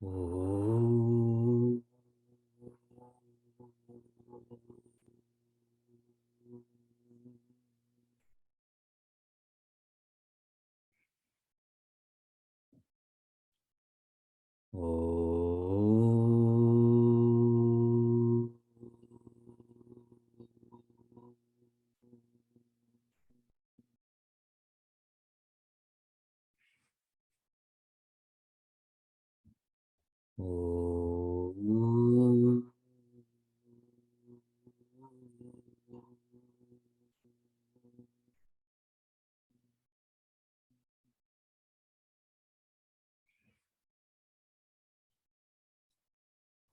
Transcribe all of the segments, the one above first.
Ooh. Ooh. Ooh.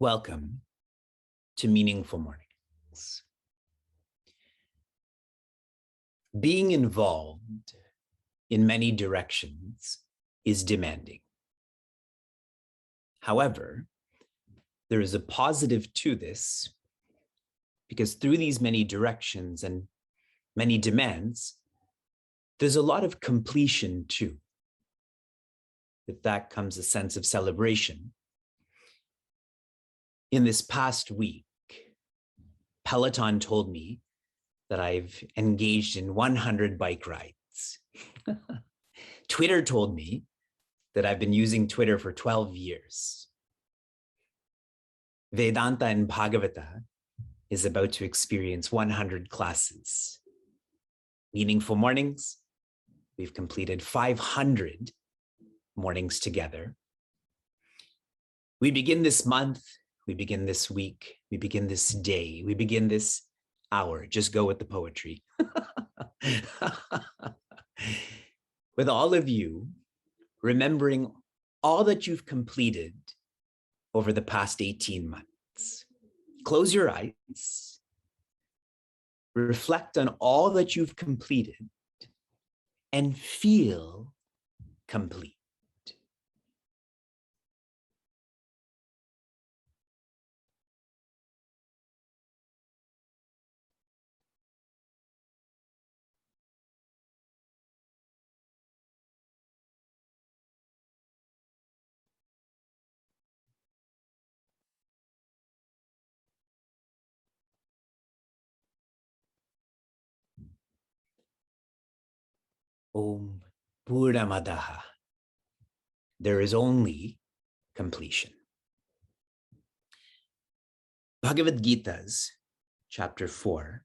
Welcome to Meaningful Mornings. Being involved in many directions is demanding. However, there is a positive to this because through these many directions and many demands, there's a lot of completion too. With that comes a sense of celebration. In this past week, Peloton told me that I've engaged in 100 bike rides. Twitter told me that I've been using Twitter for 12 years. Vedanta and Bhagavata is about to experience 100 classes. Meaningful Mornings, we've completed 500 mornings together. We begin this month, we begin this week, we begin this day, we begin this hour. Just go with the poetry. With all of you remembering all that you've completed over the past 18 months. Close your eyes, reflect on all that you've completed, and feel complete. Om Purnamadaha. There is only completion. Bhagavad Gita's chapter 4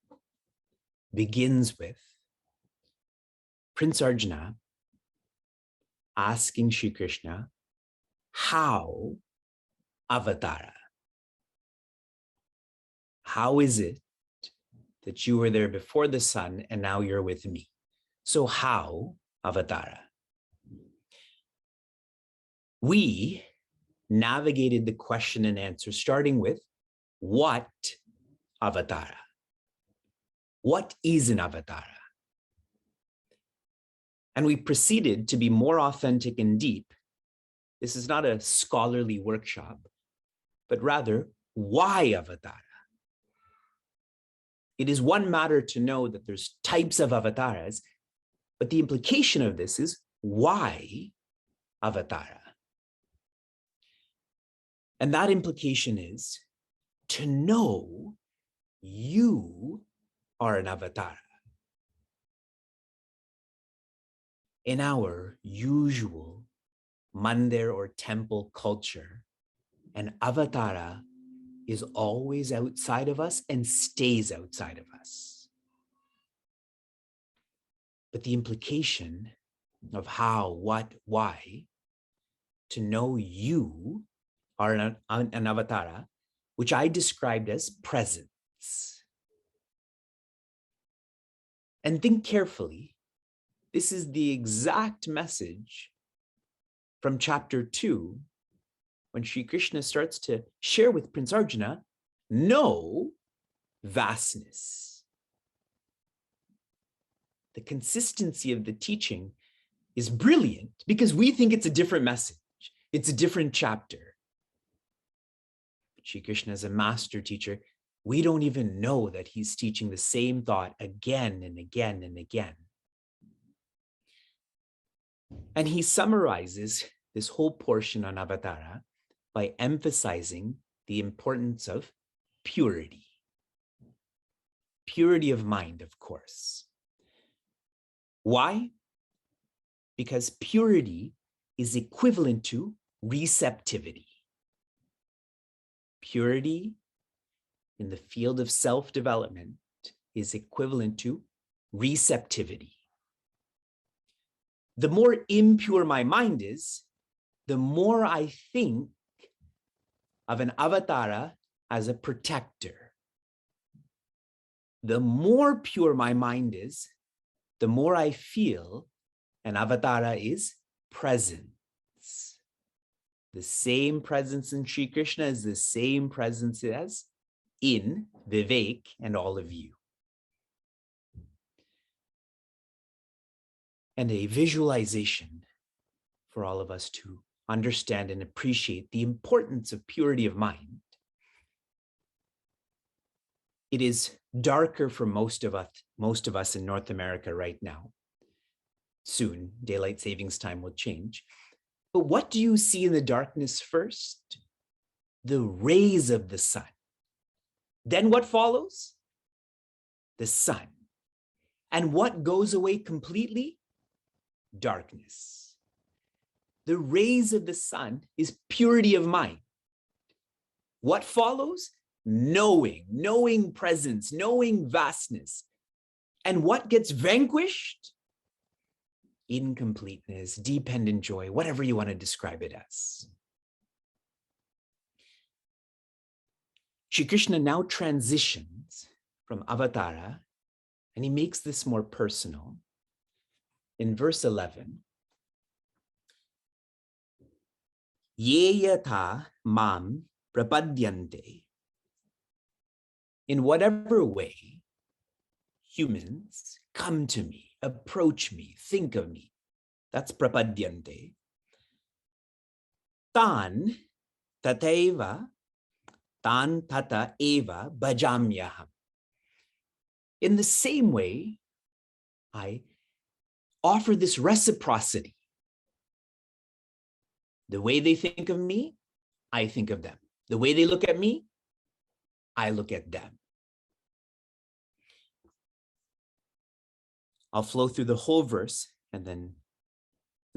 begins with Prince Arjuna asking Shri Krishna, how avatara? How is it that you were there before the sun and now you're with me? So how avatara? We navigated the question and answer starting with what avatara? What is an avatara? And we proceeded to be more authentic and deep. This is not a scholarly workshop, but rather, why avatara? It is one matter to know that there's types of avatars, but the implication of this is why avatara? And that implication is to know you are an avatara. In our usual mandir or temple culture, an avatara is always outside of us and stays outside of us. But the implication of how, what, why, to know you are an avatara, which I described as presence. And think carefully, this is the exact message from chapter 2, when Sri Krishna starts to share with Prince Arjuna, know vastness. The consistency of the teaching is brilliant because we think it's a different message. It's a different chapter. But Sri Krishna is a master teacher. We don't even know that he's teaching the same thought again and again and again. And he summarizes this whole portion on avatara by emphasizing the importance of purity. Purity of mind, of course. Why? Because purity is equivalent to receptivity. Purity in the field of self-development is equivalent to receptivity. The more impure my mind is, the more I think of an avatara as a protector. The more pure my mind is, the more I feel an avatara is presence. The same presence in Sri Krishna is the same presence as in Vivek and all of you. And a visualization for all of us to understand and appreciate the importance of purity of mind. It is darker for most of us in North America right now. Soon, daylight savings time will change. But what do you see in the darkness first? The rays of the sun. Then what follows? The sun. And what goes away completely? Darkness. The rays of the sun is purity of mind. What follows? Knowing presence, knowing vastness. And what gets vanquished? Incompleteness, dependent joy, whatever you want to describe it as. Shri Krishna now transitions from avatara, and he makes this more personal. In verse 11, Ye yatha mam prapadyante. In whatever way humans come to me, approach me, think of me, that's prapadyante. Tan tata eva bhajamyaham. In the same way, I offer this reciprocity. The way they think of me, I think of them. The way they look at me, I look at them. I'll flow through the whole verse and then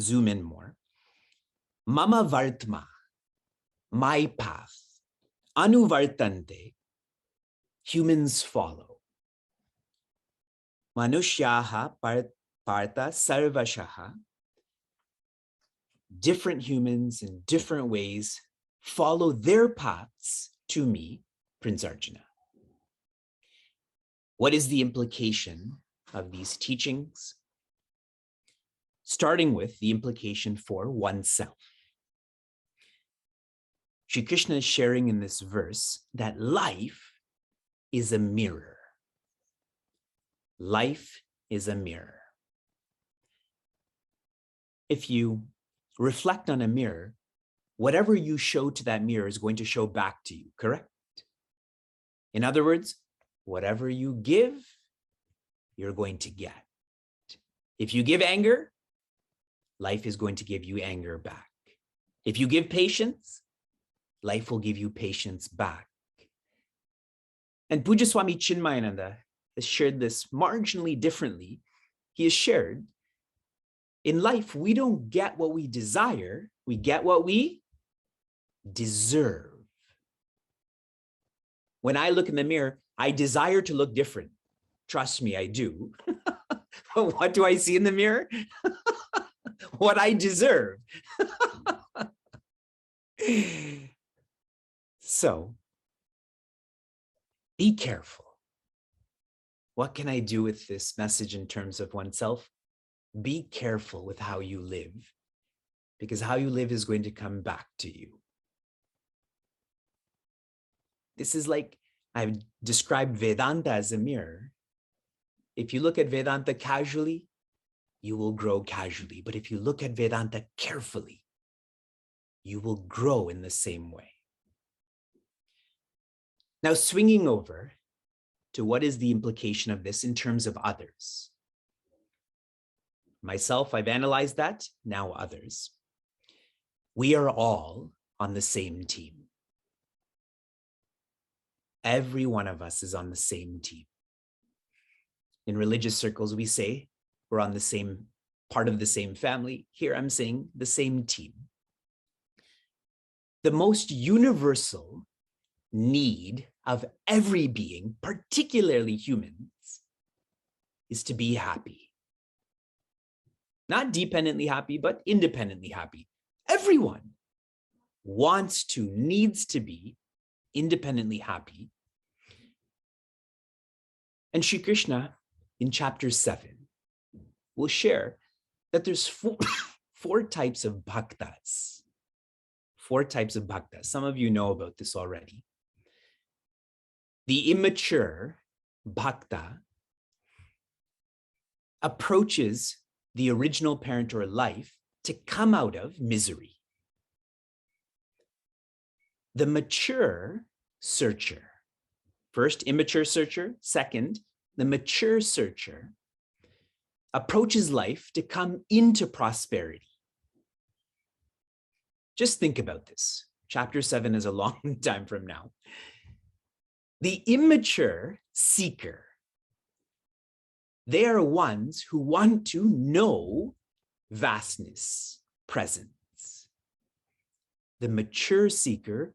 zoom in more. Mama vartma, my path, anuvartante, humans follow. Manushyaha partha sarvashaha, different humans in different ways follow their paths to me, Prince Arjuna. What is the implication of these teachings? Starting with the implication for oneself. Shri Krishna is sharing in this verse that life is a mirror. Life is a mirror. If you reflect on a mirror, whatever you show to that mirror is going to show back to you, correct? In other words, whatever you give, you're going to get. If you give anger, life is going to give you anger back. If you give patience, life will give you patience back. And Pujya Swami Chinmayananda has shared this marginally differently. He has shared, in life, we don't get what we desire, we get what we deserve. When I look in the mirror, I desire to look different. Trust me, I do. But what do I see in the mirror? What I deserve. So, be careful. What can I do with this message in terms of oneself? Be careful with how you live, because how you live is going to come back to you. This is like I've described Vedanta as a mirror. If you look at Vedanta casually, you will grow casually. But if you look at Vedanta carefully, you will grow in the same way. Now, swinging over to what is the implication of this in terms of others. Myself, I've analyzed that, now others. We are all on the same team. Every one of us is on the same team. In religious circles, we say we're on the same part of the same family. Here I'm saying the same team. The most universal need of every being, particularly humans, is to be happy. Not dependently happy, but independently happy. Everyone wants to, needs to be independently happy. And Sri Krishna, in chapter 7, will share that there's four types of bhaktas. 4 types of bhaktas. Some of you know about this already. The immature bhakta approaches the original parent or life to come out of misery. The mature searcher, first, immature searcher. Second, the mature searcher approaches life to come into prosperity. Just think about this. Chapter 7 is a long time from now. The immature seeker, they are ones who want to know vastness, presence. The mature seeker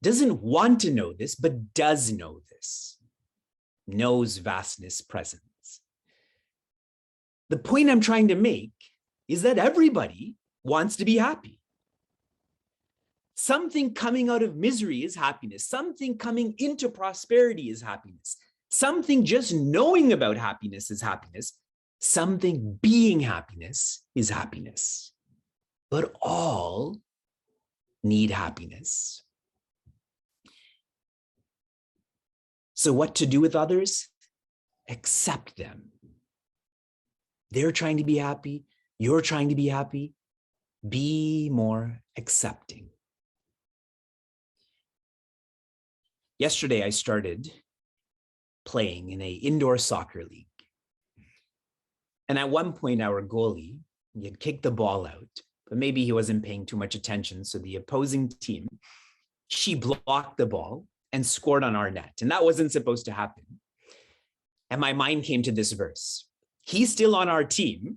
doesn't want to know this, but does know this, knows vastness, presence. The point I'm trying to make is that everybody wants to be happy. Something coming out of misery is happiness. Something coming into prosperity is happiness. Something just knowing about happiness is happiness. Something being happiness is happiness. But all need happiness. So what to do with others? Accept them. They're trying to be happy. You're trying to be happy. Be more accepting. Yesterday, I started playing in an indoor soccer league. And at one point, our goalie, he had kicked the ball out, but maybe he wasn't paying too much attention. So the opposing team, she blocked the ball and scored on our net. And that wasn't supposed to happen. And my mind came to this verse. He's still on our team,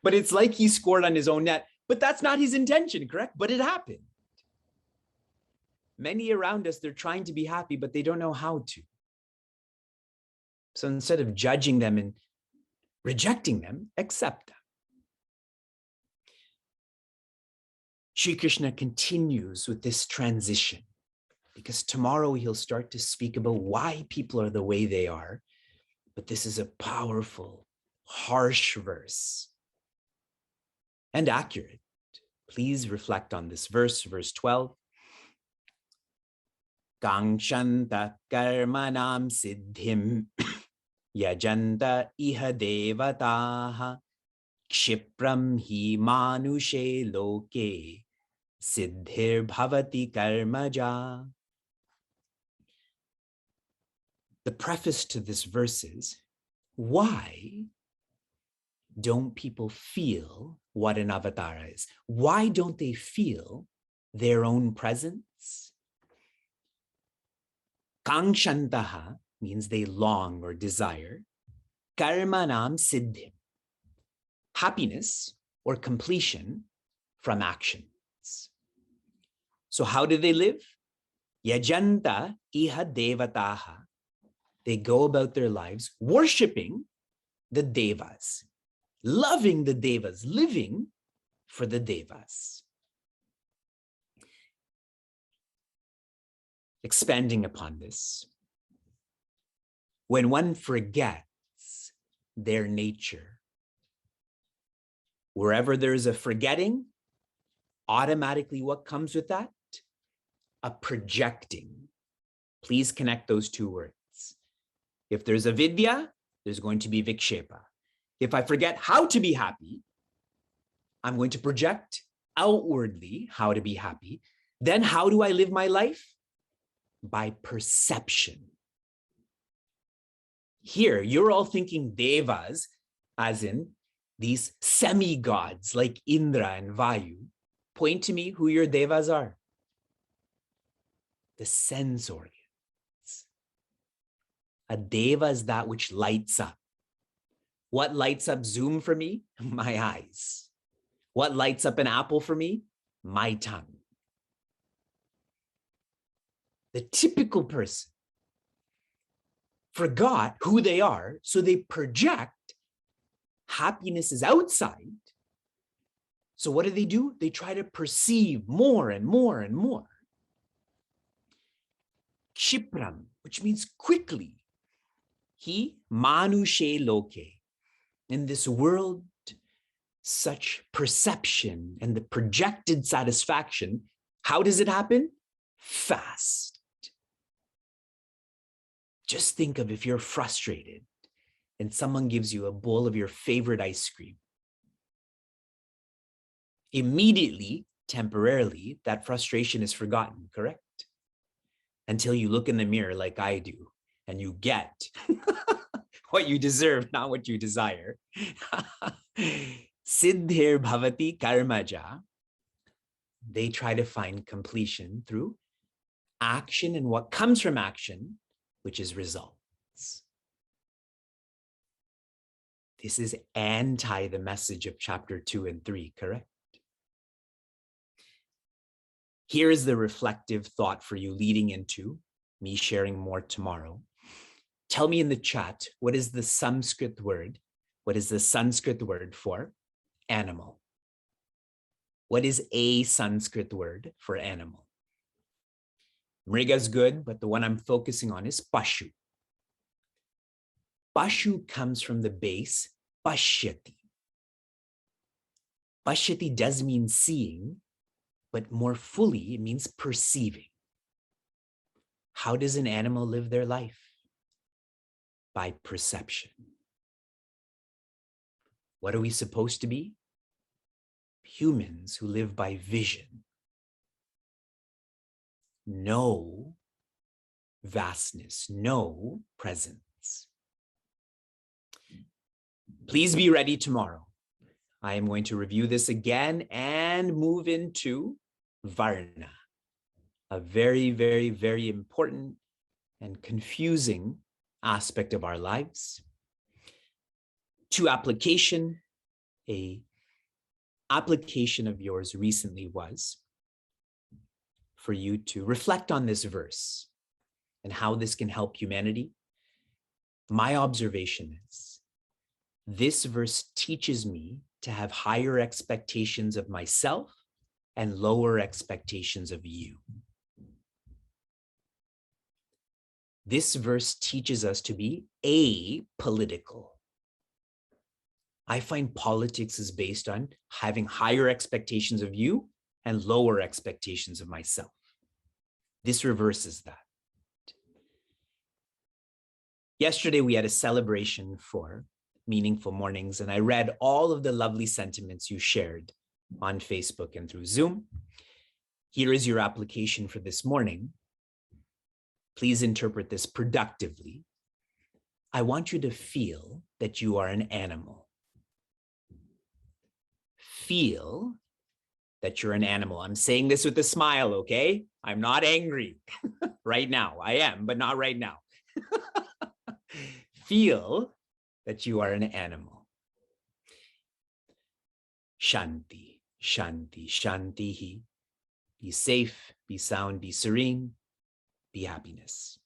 but it's like he scored on his own net. But that's not his intention, correct? But it happened. Many around us, they're trying to be happy, but they don't know how to. So instead of judging them and rejecting them, accept them. Sri Krishna continues with this transition because tomorrow he'll start to speak about why people are the way they are. But this is a powerful, harsh verse and accurate. Please reflect on this verse, verse 12. Kangshanta karmanam siddhim yajanta iha devataha kshipram hi manushe loke siddhir bhavati karmaja. The preface to this verse is, why don't people feel what an avatar is? Why don't they feel their own presence? Kangshantaha means they long or desire. Karmanam siddhim, happiness or completion from actions. So how do they live? Yajanta iha devataha. They go about their lives worshiping the devas, loving the devas, living for the devas. Expanding upon this, when one forgets their nature, wherever there's a forgetting, automatically what comes with that? A projecting. Please connect those two words. If there's a vidya, there's going to be vikshepa. If I forget how to be happy, I'm going to project outwardly how to be happy. Then how do I live my life? By perception. Here, you're all thinking devas, as in these semi-gods like Indra and Vayu. Point to me who your devas are. The sense organs. A deva is that which lights up. What lights up Zoom for me? My eyes. What lights up an apple for me? My tongue. The typical person forgot who they are, so they project happiness is outside. So what do? They try to perceive more and more and more. Kshipram, which means quickly. Hi manushe loke. In this world, such perception and the projected satisfaction, how does it happen? Fast. Just think of if you're frustrated and someone gives you a bowl of your favorite ice cream. Immediately, temporarily, that frustration is forgotten, correct? Until you look in the mirror like I do, and you get what you deserve, not what you desire. Siddhir bhavati karmaja. They try to find completion through action and what comes from action, which is results. This is anti the message of chapter 2 and 3, correct? Here is the reflective thought for you leading into me sharing more tomorrow. Tell me in the chat, what is the Sanskrit word? What is the Sanskrit word for animal? What is a Sanskrit word for animal? Mriga is good, but the one I'm focusing on is pashu. Pashu comes from the base pashyati. Pashyati does mean seeing, but more fully, it means perceiving. How does an animal live their life? By perception. What are we supposed to be? Humans who live by vision. Know vastness, know presence. Please be ready tomorrow. I am going to review this again and move into Varna, a very, very, very important and confusing aspect of our lives. To application, a application of yours recently was for you to reflect on this verse and how this can help humanity. My observation is this verse teaches me to have higher expectations of myself and lower expectations of you. This verse teaches us to be apolitical. I find politics is based on having higher expectations of you and lower expectations of myself. This reverses that. Yesterday, we had a celebration for Meaningful Mornings, and I read all of the lovely sentiments you shared on Facebook and through Zoom. Here is your application for this morning. Please interpret this productively. I want you to feel that you are an animal. Feel that you're an animal. I'm saying this with a smile, okay? I'm not angry right now. I am, but not right now. Feel that you are an animal. Shanti, shanti, shantihi. Be safe, be sound, be serene, be happiness.